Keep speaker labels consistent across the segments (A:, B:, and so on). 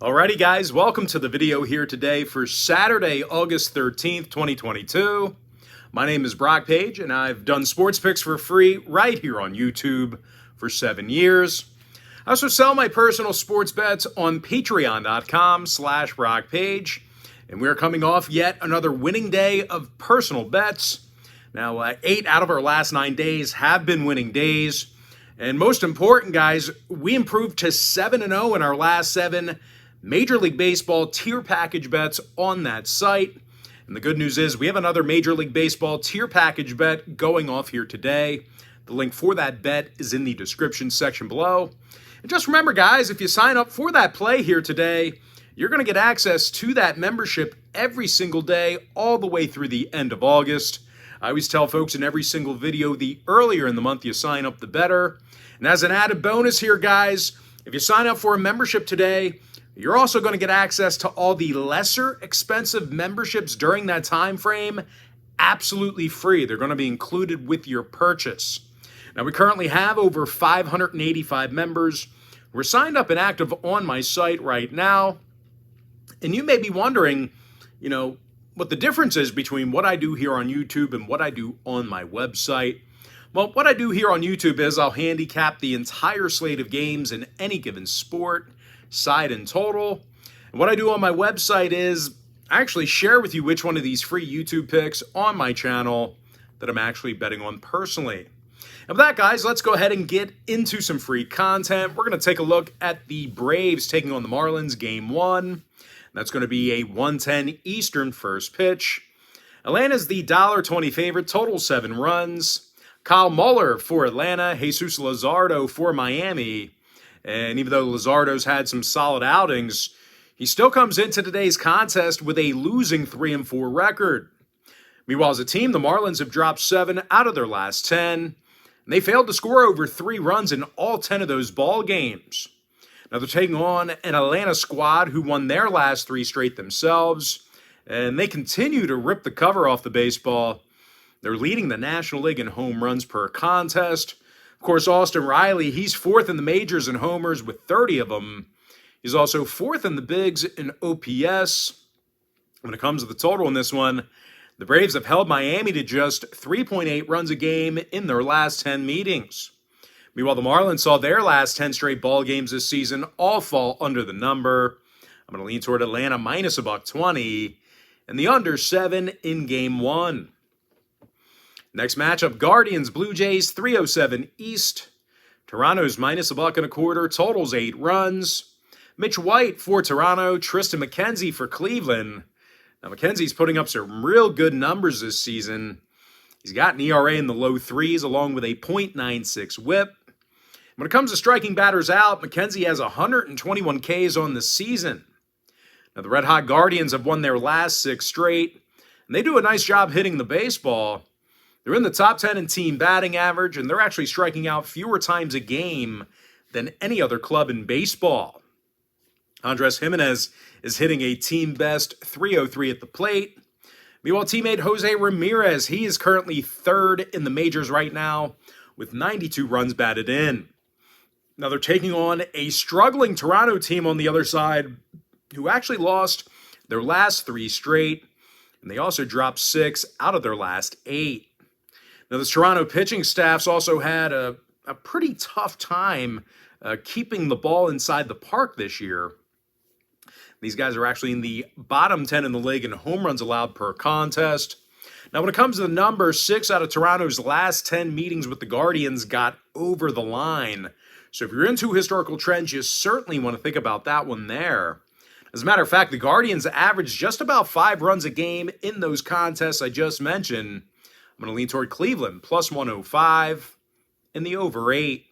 A: Alrighty guys, welcome to the video here today for Saturday, August 13th, 2022. My name is Brock Page and I've done sports picks for free right here on YouTube for 7 years. I also sell my personal sports bets on patreon.com/BrockPage. And we're coming off yet another winning day of personal bets. Now, 8 out of our last 9 days have been winning days. And most important, guys, we improved to 7-0 in our last 7 Major League Baseball tier package bets on that site. And the good news is we have another Major League Baseball tier package bet going off here today. The link for that bet is in the description section below. And just remember, guys, if you sign up for that play here today, you're going to get access to that membership every single day all the way through the end of August. I always tell folks in every single video, the earlier in the month you sign up, the better. And as an added bonus here, guys, if you sign up for a membership today, you're also going to get access to all the lesser expensive memberships during that time frame absolutely free. They're going to be included with your purchase. Now, we currently have over 585 members who are signed up and active on my site right now. And you may be wondering, what the difference is between what I do here on YouTube and what I do on my website. Well, what I do here on YouTube is I'll handicap the entire slate of games in any given sport, side and total. And what I do on my website is I actually share with you which one of these free YouTube picks on my channel that I'm actually betting on personally. And with that, guys, let's go ahead and get into some free content. We're going to take a look at the Braves taking on the Marlins Game 1. That's going to be a 1:10 Eastern first pitch. Atlanta's the $1.20 favorite, total 7 runs. Kyle Muller for Atlanta, Jesus Luzardo for Miami. And even though Luzardo's had some solid outings, he still comes into today's contest with a losing 3-4 record. Meanwhile, as a team, the Marlins have dropped 7 out of their last 10, and they failed to score over 3 runs in all 10 of those ball games. Now they're taking on an Atlanta squad who won their last 3 straight themselves, and they continue to rip the cover off the baseball. They're leading the National League in home runs per contest. Of course, Austin Riley, he's 4th in the majors in homers with 30 of them. He's also 4th in the bigs in OPS. When it comes to the total in this one, the Braves have held Miami to just 3.8 runs a game in their last 10 meetings. Meanwhile, the Marlins saw their last 10 straight ball games this season all fall under the number. I'm going to lean toward Atlanta minus $1.20 and the under 7 in Game 1. Next matchup, Guardians, Blue Jays, 307 East. Toronto's minus $1.25, totals 8 runs. Mitch White for Toronto, Tristan McKenzie for Cleveland. Now, McKenzie's putting up some real good numbers this season. He's got an ERA in the low 3s along with a .96 whip. When it comes to striking batters out, McKenzie has 121 Ks on the season. Now, the Red Hot Guardians have won their last 6 straight, and they do a nice job hitting the baseball. They're in the top 10 in team batting average, and they're actually striking out fewer times a game than any other club in baseball. Andres Jimenez is hitting a team-best .303 at the plate. Meanwhile, teammate Jose Ramirez, he is currently 3rd in the majors right now with 92 runs batted in. Now, they're taking on a struggling Toronto team on the other side who actually lost their last 3 straight, and they also dropped 6 out of their last 8. Now, this Toronto pitching staff's also had a pretty tough time keeping the ball inside the park this year. These guys are actually in the bottom 10 in the league in home runs allowed per contest. Now, when it comes to the numbers, 6 out of Toronto's last 10 meetings with the Guardians got over the line. So if you're into historical trends, you certainly want to think about that one there. As a matter of fact, the Guardians averaged just about 5 runs a game in those contests I just mentioned. I'm going to lean toward Cleveland, plus 105, and the over 8.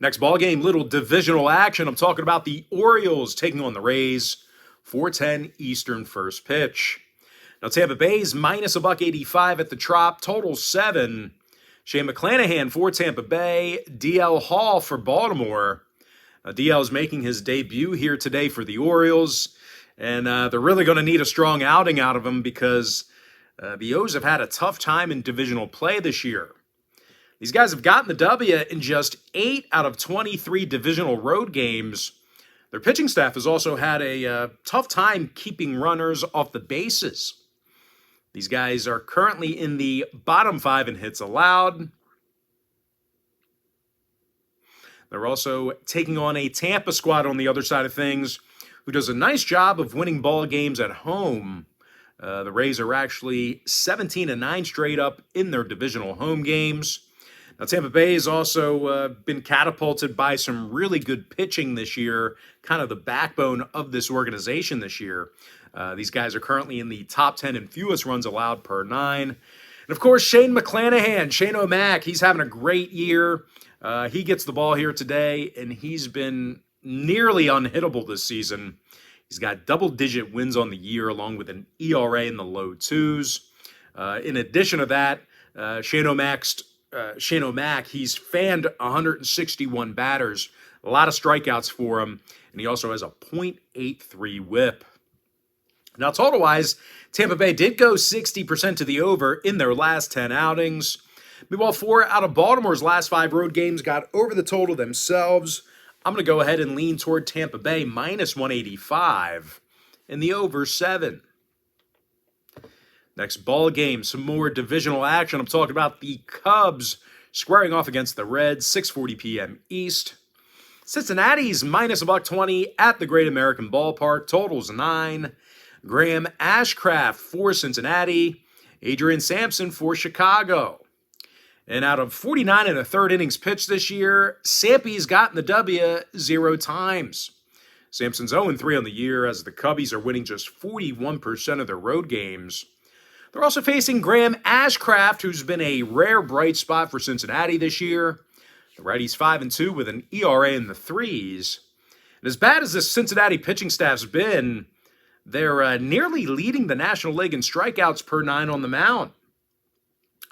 A: Next ball game, little divisional action. I'm talking about the Orioles taking on the Rays, 4:10 Eastern first pitch. Now, Tampa Bay's minus $1.85 at the Trop, total 7. Shane McClanahan for Tampa Bay, DL Hall for Baltimore. DL is making his debut here today for the Orioles, and they're really going to need a strong outing out of him because the O's have had a tough time in divisional play this year. These guys have gotten the W in just 8 out of 23 divisional road games. Their pitching staff has also had a tough time keeping runners off the bases. These guys are currently in the bottom 5 in hits allowed. They're also taking on a Tampa squad on the other side of things, who does a nice job of winning ball games at home. The Rays are actually 17-9 straight up in their divisional home games. Now, Tampa Bay has also been catapulted by some really good pitching this year, kind of the backbone of this organization this year. These guys are currently in the top 10 in fewest runs allowed per 9. And, of course, Shane O'Mac, he's having a great year. He gets the ball here today, and he's been nearly unhittable this season. He's got double-digit wins on the year, along with an ERA in the low 2s. In addition to that, Shane O'Mac, he's fanned 161 batters, a lot of strikeouts for him, and he also has a .83 whip. Now, total-wise, Tampa Bay did go 60% to the over in their last 10 outings. Meanwhile, 4 out of Baltimore's last 5 road games got over the total themselves. I'm going to go ahead and lean toward Tampa Bay minus 185 in the over 7. Next ball game, some more divisional action. I'm talking about the Cubs squaring off against the Reds, 6:40 p.m. East. Cincinnati's minus $1.20 at the Great American Ballpark. Totals 9. Graham Ashcraft for Cincinnati. Adrian Sampson for Chicago. And out of 49 and a third innings pitched this year, Sampy's gotten the W 0 times. Sampson's 0-3 on the year as the Cubbies are winning just 41% of their road games. They're also facing Graham Ashcraft, who's been a rare bright spot for Cincinnati this year. The righty's 5-2 with an ERA in the 3s. And as bad as this Cincinnati pitching staff's been, they're nearly leading the National League in strikeouts per 9 on the mound.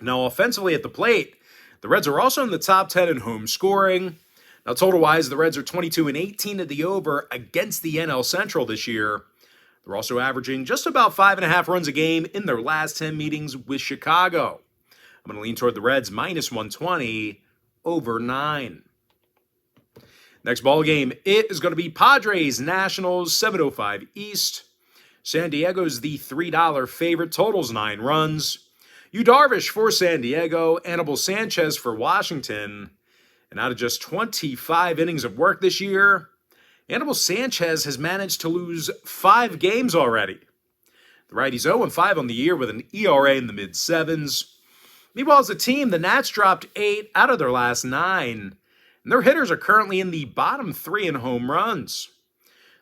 A: Now, offensively at the plate, the Reds are also in the top 10 in home scoring. Now, total-wise, the Reds are 22-18 to the over against the NL Central this year. They're also averaging just about 5.5 runs a game in their last 10 meetings with Chicago. I'm going to lean toward the Reds minus 120 over 9. Next ball game, it is going to be Padres Nationals, 7:05 East. San Diego's the $3 favorite, totals 9 runs. Yu Darvish for San Diego, Anibal Sanchez for Washington. And out of just 25 innings of work this year, Anibal Sanchez has managed to lose 5 games already. The righty's 0-5 on the year with an ERA in the mid-7s. Meanwhile, as a team, the Nats dropped 8 out of their last 9. And their hitters are currently in the bottom 3 in home runs.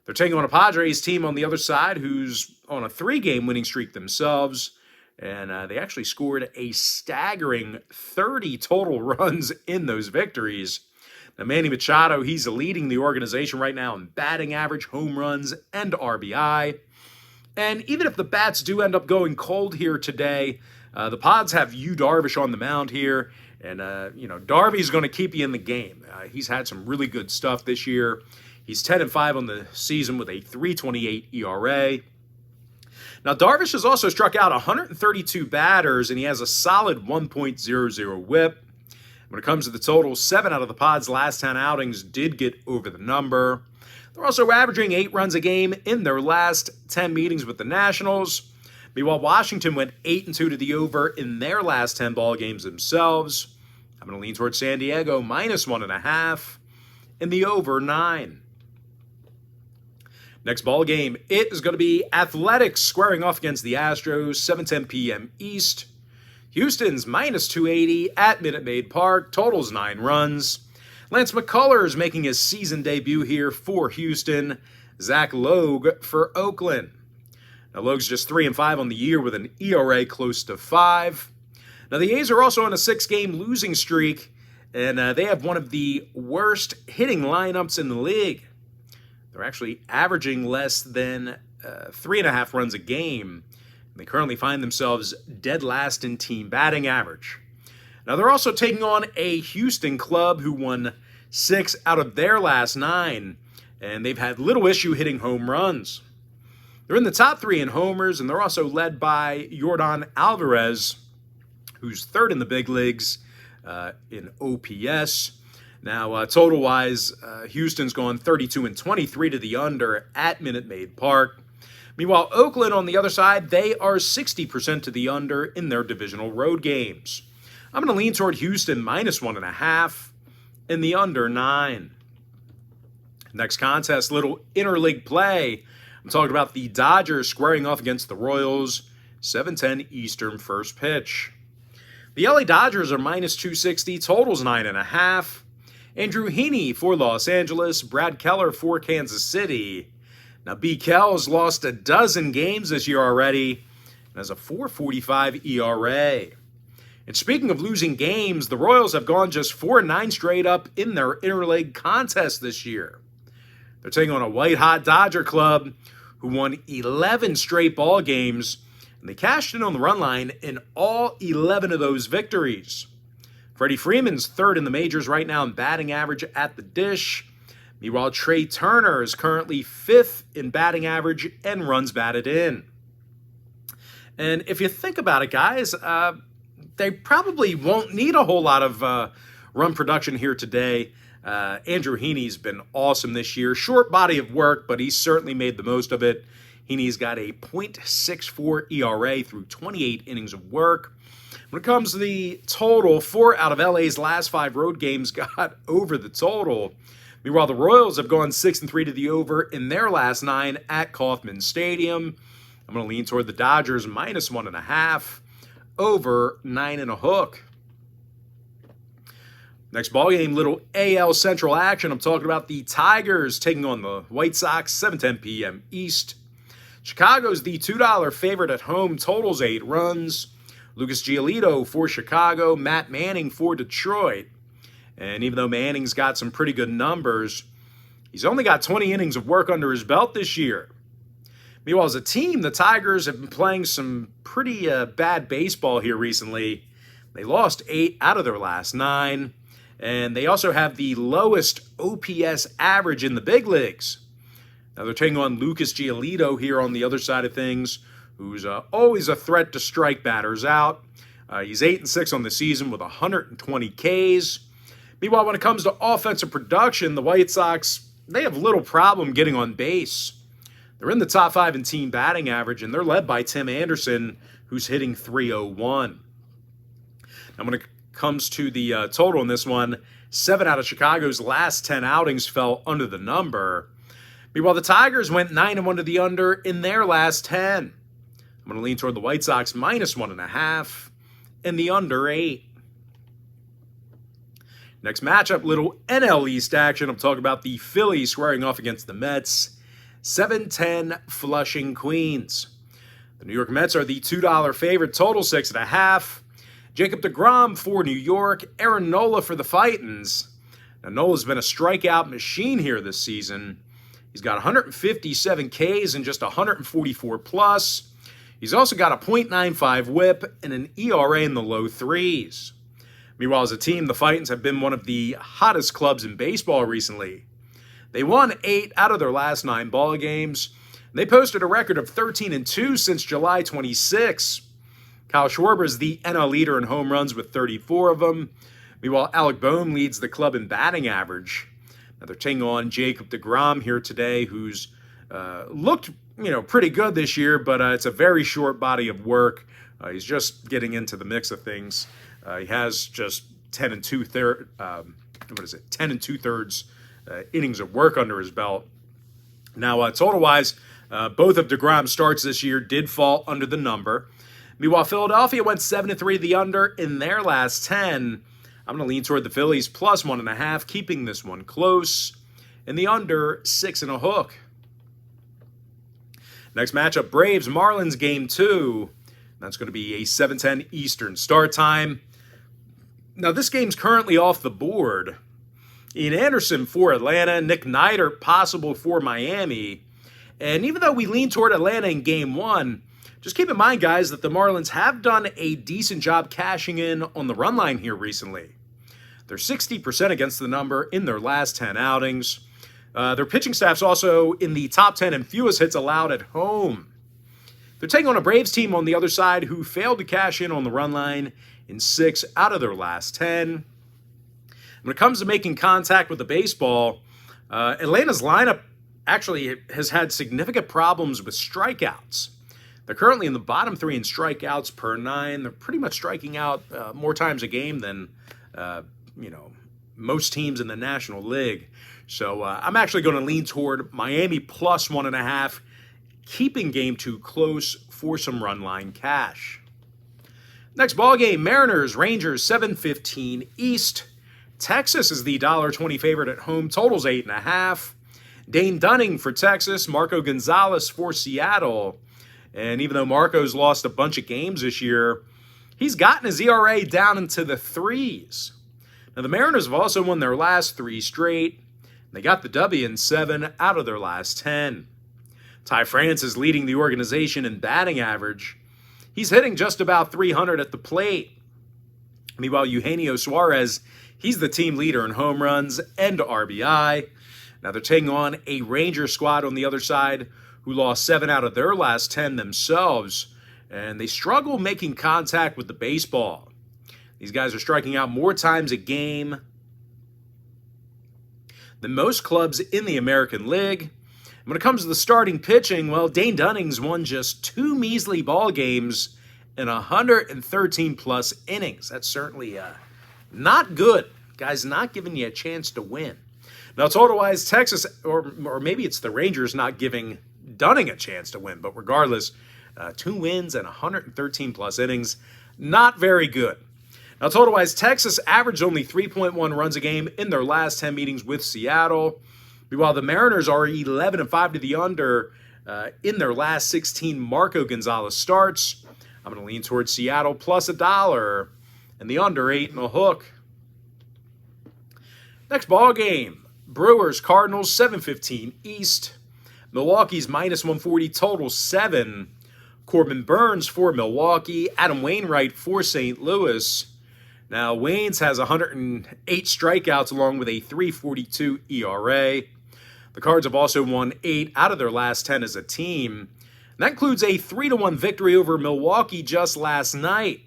A: They're taking on a Padres team on the other side who's on a 3-game winning streak themselves. And they actually scored a staggering 30 total runs in those victories. Now, Manny Machado, he's leading the organization right now in batting average, home runs, and RBI. And even if the bats do end up going cold here today, the Pods have Yu Darvish on the mound here. And, Darvy's going to keep you in the game. He's had some really good stuff this year. He's 10-5 on the season with a 3.28 ERA. Now, Darvish has also struck out 132 batters, and he has a solid 1.00 whip. When it comes to the total, 7 out of the Pods' last 10 outings did get over the number. They're also averaging 8 runs a game in their last 10 meetings with the Nationals. Meanwhile, Washington went 8-2 to the over in their last 10 ball games themselves. I'm going to lean towards San Diego, minus 1.5 in the over 9. Next ball game, it is going to be Athletics squaring off against the Astros, 7:10 p.m. East. Houston's minus 280 at Minute Maid Park, totals 9 runs. Lance McCullers making his season debut here for Houston. Zach Logue for Oakland. Now, Logue's just 3-5 on the year with an ERA close to 5. Now, the A's are also on a 6-game losing streak, and they have one of the worst hitting lineups in the league. They're actually averaging less than 3.5 runs a game. They currently find themselves dead last in team batting average. Now, they're also taking on a Houston club who won 6 out of their last 9, and they've had little issue hitting home runs. They're in the top 3 in homers, and they're also led by Yordan Alvarez, who's 3rd in the big leagues in OPS. Now, total-wise, Houston's gone 32-23 to the under at Minute Maid Park. Meanwhile, Oakland, on the other side, they are 60% to the under in their divisional road games. I'm going to lean toward Houston -1.5 and the under 9. Next contest, little interleague play. I'm talking about the Dodgers squaring off against the Royals, 7:10 Eastern first pitch. The LA Dodgers are -260, totals 9.5. Andrew Heaney for Los Angeles, Brad Keller for Kansas City. Now, B. Kell's lost a dozen games this year already and has a 4.45 ERA. And speaking of losing games, the Royals have gone just 4-9 straight up in their interleague contest this year. They're taking on a white-hot Dodger club who won 11 straight ball games, and they cashed in on the run line in all 11 of those victories. Freddie Freeman's third in the majors right now in batting average at the dish. Meanwhile, Trey Turner is currently fifth in batting average and runs batted in. And if you think about it, guys, they probably won't need a whole lot of run production here today. Andrew Heaney's been awesome this year. Short body of work, but he's certainly made the most of it. Heaney's got a .64 ERA through 28 innings of work. When it comes to the total, 4 out of LA's last 5 road games got over the total. Meanwhile, the Royals have gone 6-3 to the over in their last 9 at Kauffman Stadium. I'm going to lean toward the Dodgers -1.5, over 9.5. Next ball game, little AL Central action. I'm talking about the Tigers taking on the White Sox, 7:10 p.m. East. Chicago's the $2 favorite at home, totals 8 runs. Lucas Giolito for Chicago, Matt Manning for Detroit. And even though Manning's got some pretty good numbers, he's only got 20 innings of work under his belt this year. Meanwhile, as a team, the Tigers have been playing some pretty bad baseball here recently. They lost 8 out of their last 9, and they also have the lowest OPS average in the big leagues. Now they're taking on Lucas Giolito here on the other side of things, who's always a threat to strike batters out. He's 8-6 on the season with 120 Ks. Meanwhile, when it comes to offensive production, the White Sox, they have little problem getting on base. They're in the top 5 in team batting average, and they're led by Tim Anderson, who's hitting .301. Now, when it comes to the total in this one, 7 out of Chicago's last 10 outings fell under the number. Meanwhile, the Tigers went 9-1 to the under in their last 10. I'm going to lean toward the White Sox -1.5 and the under 8. Next matchup, little NL East action. I'm talking about the Phillies squaring off against the Mets, 7:10 Flushing, Queens. The New York Mets are the $2 favorite, total 6.5. Jacob deGrom for New York, Aaron Nola for the Titans. Now, Nola's been a strikeout machine here this season. He's got 157 Ks and just 144 plus. He's also got a .95 whip and an ERA in the low 3s. Meanwhile, as a team, the Titans have been one of the hottest clubs in baseball recently. They won 8 out of their last 9 ball games. They posted a record of 13-2 since July 26. Kyle Schwarber is the NL leader in home runs with 34 of them. Meanwhile, Alec Boehm leads the club in batting average. Now they're taking on Jacob deGrom here today, who's looked pretty good this year, but it's a very short body of work. He's just getting into the mix of things. He has just 10 2/3 innings of work under his belt. Now, total-wise, both of deGrom's starts this year did fall under the number. Meanwhile, Philadelphia went 7-3 the under in their last 10. I'm going to lean toward the Phillies +1.5, keeping this one close, and the under 6.5. Next matchup, Braves Marlins game 2. That's going to be a 7:10 Eastern start time. Now, this game's currently off the board. Ian Anderson for Atlanta, Nick Neidert possible for Miami. And even though we lean toward Atlanta in game 1, just keep in mind, guys, that the Marlins have done a decent job cashing in on the run line here recently. They're 60% against the number in their last 10 outings. Their pitching staff's also in the top 10 in fewest hits allowed at home. They're taking on a Braves team on the other side who failed to cash in on the run line in 6 out of their last 10. I'm When it comes to making contact with the baseball, Atlanta's lineup actually has had significant problems with strikeouts. They're currently in the bottom 3 in strikeouts per 9. They're pretty much striking out more times a game than, most teams in the National League. So I'm actually going to lean toward Miami plus 1.5, keeping game 2 close for some run line cash. Next ball game, Mariners, Rangers, 7:15 East. Texas is the $1.20 favorite at home. Totals 8.5. Dane Dunning for Texas, Marco Gonzalez for Seattle. And even though Marco's lost a bunch of games this year, he's gotten his ERA down into the 3s. Now, the Mariners have also won their last 3 straight. They got the W in 7 out of their last 10. Ty France is leading the organization in batting average. He's hitting just about 300 at the plate. Meanwhile, Eugenio Suarez, he's the team leader in home runs and RBI. Now, they're taking on a Ranger squad on the other side who lost 7 out of their last 10 themselves, and they struggle making contact with the baseball. These guys are striking out more times a game than most clubs in the American League. And when it comes to the starting pitching, well, Dane Dunning's won just 2 measly ball games in 113-plus innings. That's certainly not good. Guys, not giving you a chance to win. Now, total-wise, Texas, or maybe it's the Rangers not giving Dunning a chance to win. But regardless, 2 wins and 113-plus innings, not very good. Now, total-wise, Texas averaged only 3.1 runs a game in their last 10 meetings with Seattle, while the Mariners are 11-5 to the under in their last 16 Marco Gonzalez starts. I'm going to lean towards Seattle plus $1 and the under 8 and a hook. Next ball game, Brewers, Cardinals, 7:15 East. Milwaukee's minus 140, total 7. Corbin Burns for Milwaukee. Adam Wainwright for St. Louis. Now, Waynes has 108 strikeouts along with a 3.42 ERA. The Cards have also won 8 out of their last 10 as a team. And that includes a 3-1 victory over Milwaukee just last night.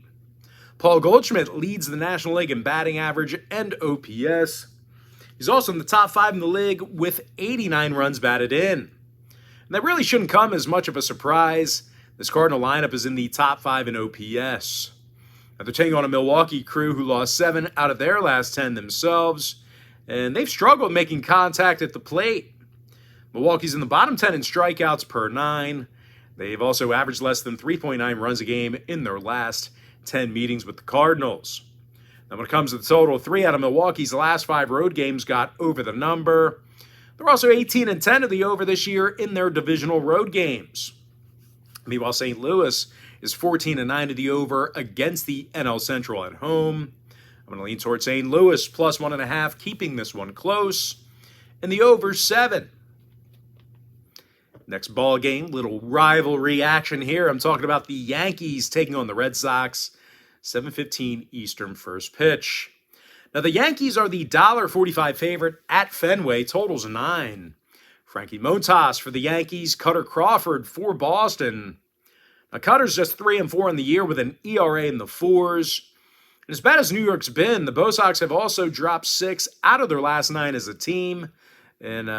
A: Paul Goldschmidt leads the National League in batting average and OPS. He's also in the top 5 in the league with 89 runs batted in. And that really shouldn't come as much of a surprise. This Cardinal lineup is in the top 5 in OPS. Now, they're taking on a Milwaukee crew who lost 7 out of their last 10 themselves, and they've struggled making contact at the plate. Milwaukee's in the bottom 10 in strikeouts per 9. They've also averaged less than 3.9 runs a game in their last 10 meetings with the Cardinals. Now, when it comes to the total, 3 out of Milwaukee's last 5 road games got over the number. They're also 18-10 of the over this year in their divisional road games. Meanwhile, St. Louis is 14-9 to the over against the NL Central at home. I'm going to lean towards St. Louis plus 1.5, keeping this one close. And the over 7. Next ball game, little rivalry action here. I'm talking about the Yankees taking on the Red Sox. 7:15 Eastern first pitch. Now, the Yankees are the $1.45 favorite at Fenway. Totals 9. Frankie Montas for the Yankees. Cutter Crawford for Boston. Now, Cutter's just 3-4 in the year with an ERA in the 4s. And as bad as New York's been, the Bo Sox have also dropped 6 out of their last 9 as a team. And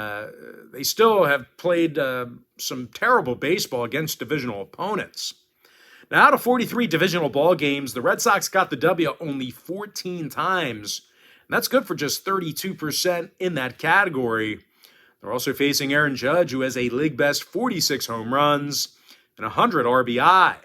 A: they still have played some terrible baseball against divisional opponents. Now, out of 43 divisional ball games, the Red Sox got the W only 14 times. And that's good for just 32% in that category. They're also facing Aaron Judge, who has a league-best 46 home runs and 100 RBI.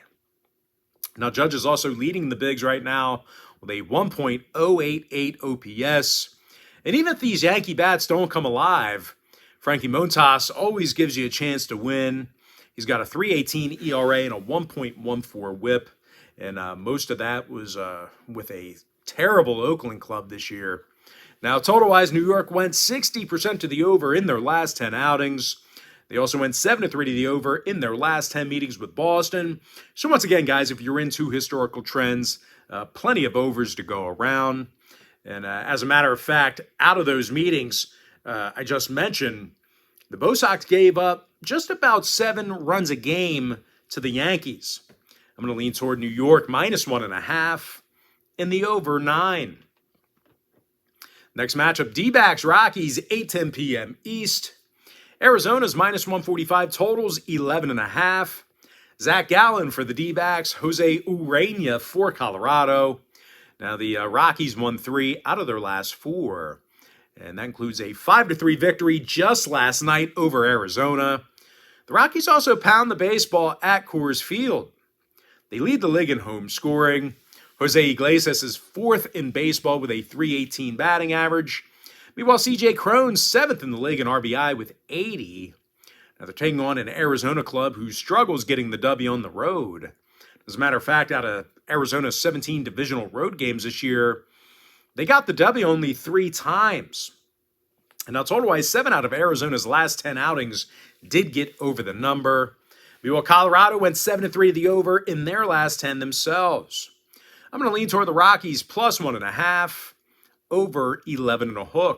A: Now, Judge is also leading the Bigs right now with a 1.088 OPS. And even if these Yankee bats don't come alive, Frankie Montas always gives you a chance to win. He's got a 3.18 ERA and a 1.14 whip. And most of that was with a terrible Oakland club this year. Now, total-wise, New York went 60% to the over in their last 10 outings. They also went 7-3 to the over in their last 10 meetings with Boston. So once again, guys, if you're into historical trends, plenty of overs to go around. And as a matter of fact, out of those meetings I just mentioned, the Bo Sox gave up just about 7 runs a game to the Yankees. I'm going to lean toward New York minus 1.5 and the over 9. Next matchup, D-backs, Rockies, 8:10 p.m. East. Arizona's -145, totals 11.5. Zach Gallen for the D-backs, Jose Urena for Colorado. Now the Rockies won 3 out of their last 4. And that includes a 5-3 victory just last night over Arizona. The Rockies also pound the baseball at Coors Field. They lead the league in home scoring. Jose Iglesias is 4th in baseball with a .318 batting average. Meanwhile, C.J. Cron's 7th in the league in RBI with 80. Now they're taking on an Arizona club who struggles getting the W on the road. As a matter of fact, out of Arizona's 17 divisional road games this year, they got the W only 3 times. And now total-wise, 7 out of Arizona's last 10 outings did get over the number. Meanwhile, Colorado went 7-3 to the over in their last 10 themselves. I'm going to lean toward the Rockies +1.5, over 11.5.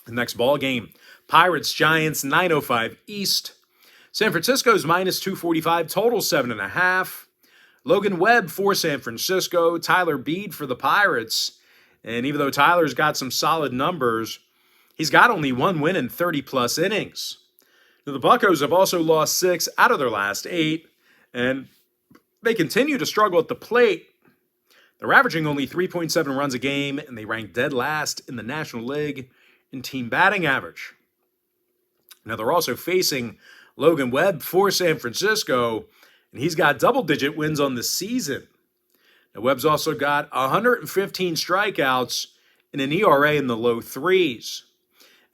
A: The next ball game, Pirates Giants 9:05 East. San Francisco's -245, total 7.5. Logan Webb for San Francisco, Tyler Beede for the Pirates. And even though Tyler's got some solid numbers, he's got only 1 win in 30-plus innings. Now, the Buccos have also lost 6 out of their last 8, and they continue to struggle at the plate. They're averaging only 3.7 runs a game, and they rank dead last in the National League in team batting average. Now, they're also facing Logan Webb for San Francisco, and he's got double-digit wins on the season. Now, Webb's also got 115 strikeouts and an ERA in the low 3s.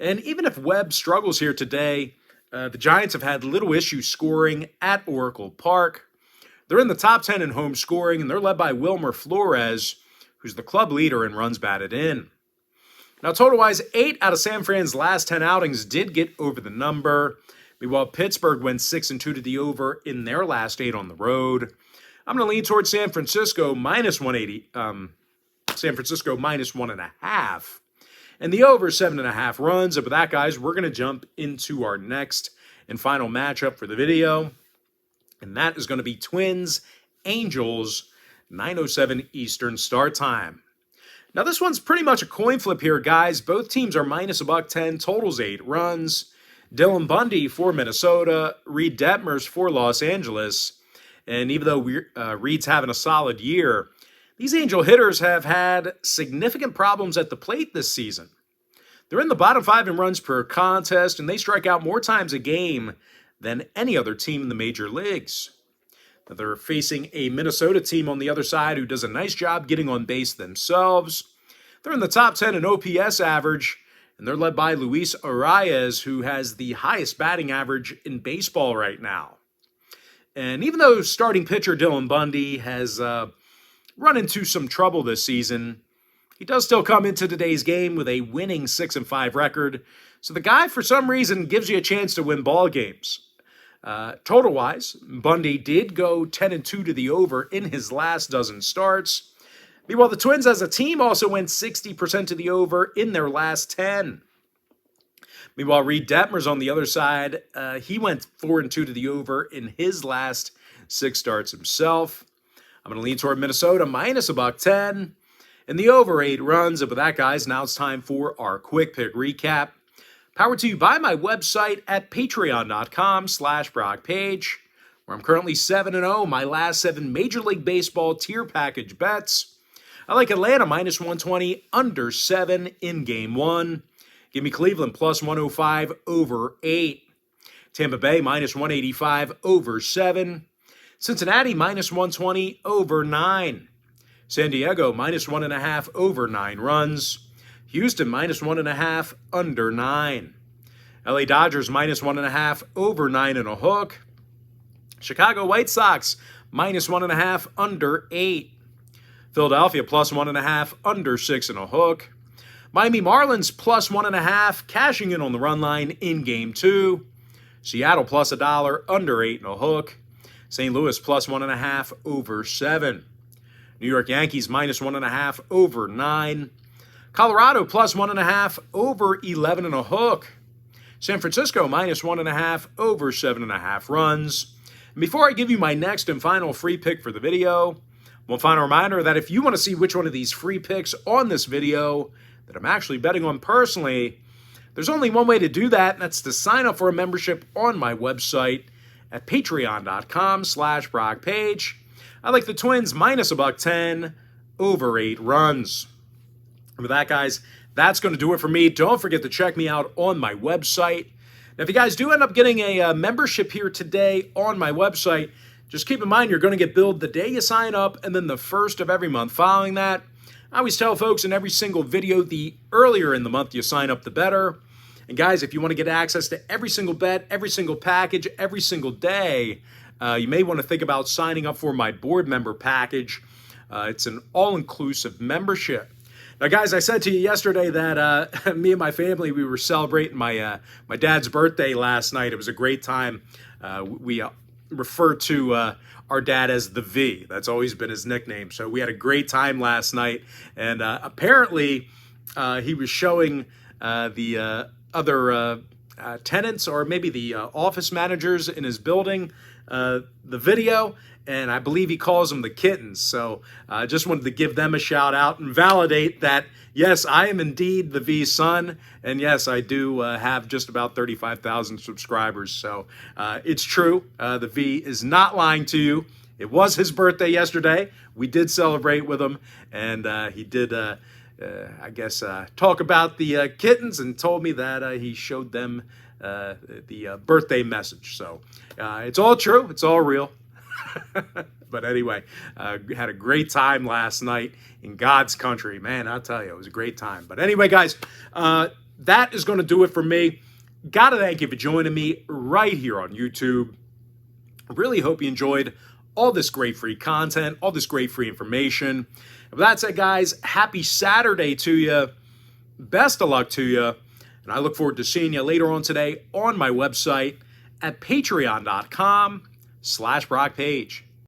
A: And even if Webb struggles here today, the Giants have had little issue scoring at Oracle Park. They're in the top 10 in home scoring, and they're led by Wilmer Flores, who's the club leader in runs batted in. Now, total-wise, 8 out of San Fran's last 10 outings did get over the number. Meanwhile, Pittsburgh went 6-2 to the over in their last 8 on the road. I'm going to lean towards San Francisco -180. San Francisco -1.5. And the over 7.5 runs. And with that, guys, we're going to jump into our next and final matchup for the video. And that is going to be Twins, Angels, 9:07 Eastern start time. Now, this one's pretty much a coin flip here, guys. Both teams are -110, totals 8 runs. Dylan Bundy for Minnesota, Reed Detmers for Los Angeles. And even though Reed's having a solid year, these Angel hitters have had significant problems at the plate this season. They're in the bottom 5 in runs per contest, and they strike out more times a game than any other team in the major leagues. Now, they're facing a Minnesota team on the other side who does a nice job getting on base themselves. They're in the top 10 in OPS average, and they're led by Luis Arias, who has the highest batting average in baseball right now. And even though starting pitcher Dylan Bundy has run into some trouble this season, he does still come into today's game with a winning 6-5 record. So the guy, for some reason, gives you a chance to win ball games. Total-wise, Bundy did go 10-2 to the over in his last dozen starts. Meanwhile, the Twins as a team also went 60% to the over in their last 10. Meanwhile, Reed Detmers on the other side, he went 4-2 to the over in his last 6 starts himself. I'm going to lean toward Minnesota -110 and the over 8 runs. And with that, guys, now it's time for our quick pick recap. Powered to you by my website at patreon.com/BrockPage, where I'm currently 7-0, my last 7 Major League Baseball tier package bets. I like Atlanta -120, under 7 in Game 1. Give me Cleveland +105, over 8. Tampa Bay -185, over 7. Cincinnati -120, over 9. San Diego -1.5, over 9 runs. Houston -1.5, under 9. LA Dodgers -1.5, over 9.5. Chicago White Sox -1.5, under 8. Philadelphia +1.5, under 6.5. Miami Marlins +1.5, cashing in on the run line in Game 2. Seattle +$1, under 8.5. St. Louis +1.5, over 7. New York Yankees -1.5, over 9. Colorado +1.5, over 11.5. San Francisco -1.5, over 7.5 runs. And before I give you my next and final free pick for the video, One final reminder that if you want to see which one of these free picks on this video that I'm actually betting on personally, there's only one way to do that, and that's to sign up for a membership on my website at patreon.com/BrockPage. I like the Twins minus $1.10 over 8 runs. And with that, guys, that's going to do it for me. Don't forget to check me out on my website. Now, if you guys do end up getting a membership here today on my website, just keep in mind you're going to get billed the day you sign up and then the first of every month following that. I always tell folks in every single video, the earlier in the month you sign up, the better. And guys, if you want to get access to every single bet, every single package, every single day, you may want to think about signing up for my board member package. It's an all-inclusive membership. Now, guys, I said to you yesterday that me and my family, we were celebrating my dad's birthday last night. It was a great time. We refer to our dad as the V. That's always been his nickname. So we had a great time last night. And apparently he was showing the other tenants or maybe the office managers in his building the video. And I believe he calls them the kittens. So I just wanted to give them a shout out and validate that, yes, I am indeed the V's son. And yes, I do have just about 35,000 subscribers. So it's true. The V is not lying to you. It was his birthday yesterday. We did celebrate with him. And he did, I guess, talk about the kittens and told me that he showed them the birthday message. So it's all true. It's all real. But anyway, had a great time last night in God's country. Man, I'll tell you, it was a great time. But anyway, guys, that is going to do it for me. Got to thank you for joining me right here on YouTube. I really hope you enjoyed all this great free content, all this great free information. With that said, guys, happy Saturday to you. Best of luck to you. And I look forward to seeing you later on today on my website at patreon.com/BrockPage.